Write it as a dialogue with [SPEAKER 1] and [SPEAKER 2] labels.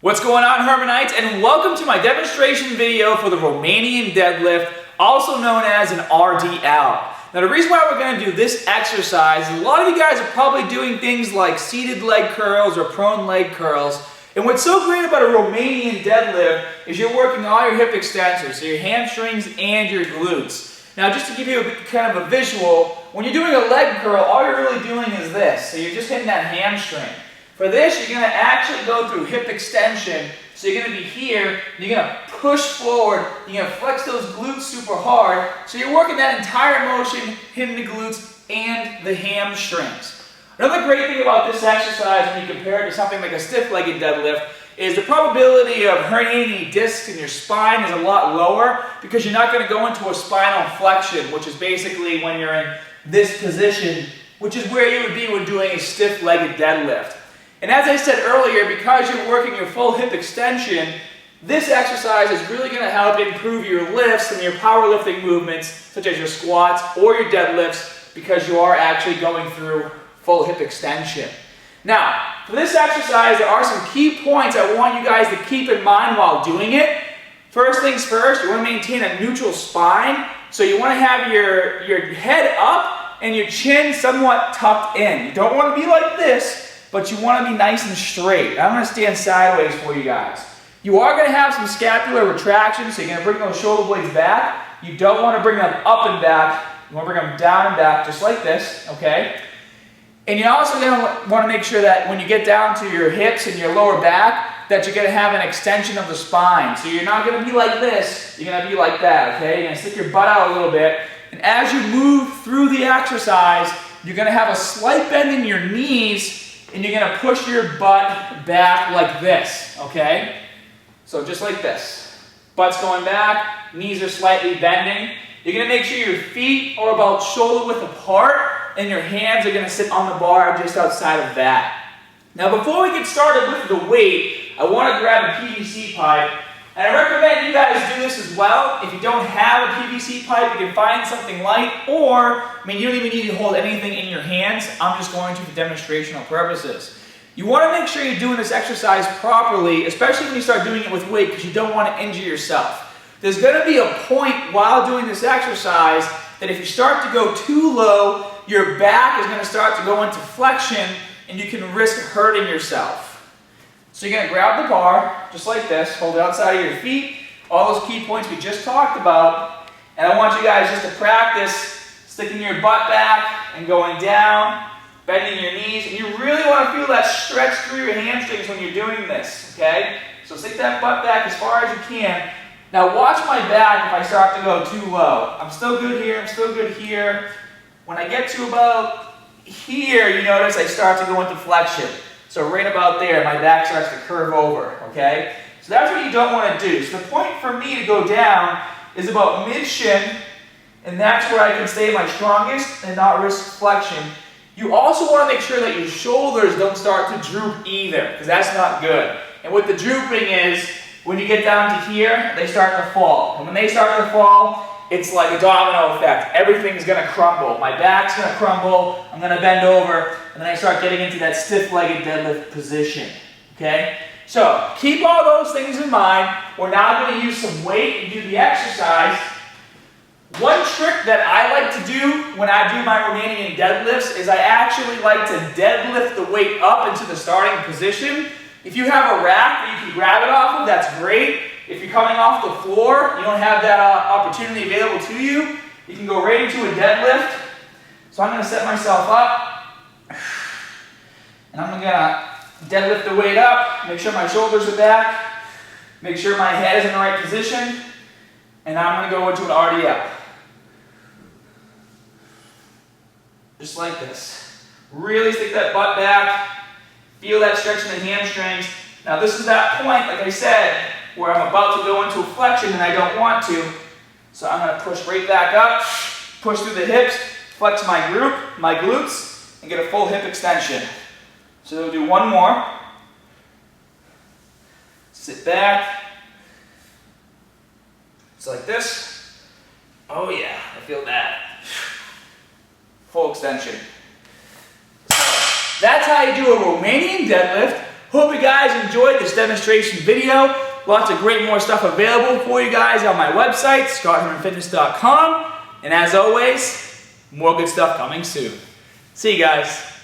[SPEAKER 1] What's going on, Hermanites, and welcome to my demonstration video for the Romanian Deadlift, also known as an RDL. Now the reason why we're going to do this exercise is a lot of you guys are probably doing things like seated leg curls or prone leg curls, and what's so great about a Romanian deadlift is you're working all your hip extensors, so your hamstrings and your glutes. Now just to give you kind of a visual, when you're doing a leg curl, all you're really doing is this, so you're just hitting that hamstring. For this, you're going to actually go through hip extension. So you're going to be here, you're going to push forward, you're going to flex those glutes super hard. So you're working that entire motion, hitting the glutes and the hamstrings. Another great thing about this exercise when you compare it to something like a stiff-legged deadlift is the probability of herniating discs in your spine is a lot lower because you're not going to go into a spinal flexion, which is basically when you're in this position, which is where you would be when doing a stiff-legged deadlift. And as I said earlier, because you're working your full hip extension, this exercise is really going to help improve your lifts and your powerlifting movements, such as your squats or your deadlifts, because you are actually going through full hip extension. Now, for this exercise, there are some key points I want you guys to keep in mind while doing it. First things first, you want to maintain a neutral spine. So you want to have your head up and your chin somewhat tucked in. You don't want to be like this, but you want to be nice and straight. I'm going to stand sideways for you guys. You are going to have some scapular retraction, so you're going to bring those shoulder blades back. You don't want to bring them up and back. You want to bring them down and back, just like this, okay? And you're also going to want to make sure that when you get down to your hips and your lower back, that you're going to have an extension of the spine. So you're not going to be like this, you're going to be like that, okay? You're going to stick your butt out a little bit. And as you move through the exercise, you're going to have a slight bend in your knees, and you're going to push your butt back like this, okay? So just like this. Butt's going back, knees are slightly bending. You're going to make sure your feet are about shoulder width apart, and your hands are going to sit on the bar just outside of that. Now before we get started with the weight, I want to grab a PVC pipe. And I recommend you guys do this as well. If you don't have a PVC pipe, you can find something light, or, you don't even need to hold anything in your hands. I'm just going to for demonstrational purposes. You want to make sure you're doing this exercise properly, especially when you start doing it with weight, because you don't want to injure yourself. There's going to be a point while doing this exercise that if you start to go too low, your back is going to start to go into flexion, and you can risk hurting yourself. So you're going to grab the bar, just like this, hold it outside of your feet, all those key points we just talked about, and I want you guys just to practice sticking your butt back and going down, bending your knees, and you really want to feel that stretch through your hamstrings when you're doing this, okay? So stick that butt back as far as you can. Now watch my back if I start to go too low. I'm still good here, I'm still good here. When I get to about here, you notice I start to go into flexion. So right about there, my back starts to curve over, okay? So that's what you don't want to do. So the point for me to go down is about mid-shin, and that's where I can stay my strongest and not risk flexion. You also want to make sure that your shoulders don't start to droop either, because that's not good. And what the drooping is, when you get down to here, they start to fall. And when they start to fall, it's like a domino effect. Everything's going to crumble. My back's going to crumble, I'm going to bend over, and then I start getting into that stiff-legged deadlift position, okay? So keep all those things in mind. We're now going to use some weight and do the exercise. One trick that I like to do when I do my Romanian deadlifts is I actually like to deadlift the weight up into the starting position. If you have a rack that you can grab it off of, that's great. If you're coming off the floor, you don't have that opportunity available to you, you can go right into a deadlift. So I'm going to set myself up, and I'm going to deadlift the weight up, make sure my shoulders are back, make sure my head is in the right position, and I'm going to go into an RDL. Just like this. Really stick that butt back, feel that stretch in the hamstrings. Now this is that point, like I said, where I'm about to go into a flexion and I don't want to. So I'm going to push right back up, push through the hips, flex my glutes, and get a full hip extension. So we'll do one more. Sit back. It's like this. Oh yeah, I feel that. Full extension. So that's how you do a Romanian deadlift Hope you guys enjoyed this demonstration video. Lots of great more stuff available for you guys on my website, scotthermanfitness.com. And as always, more good stuff coming soon. See you guys.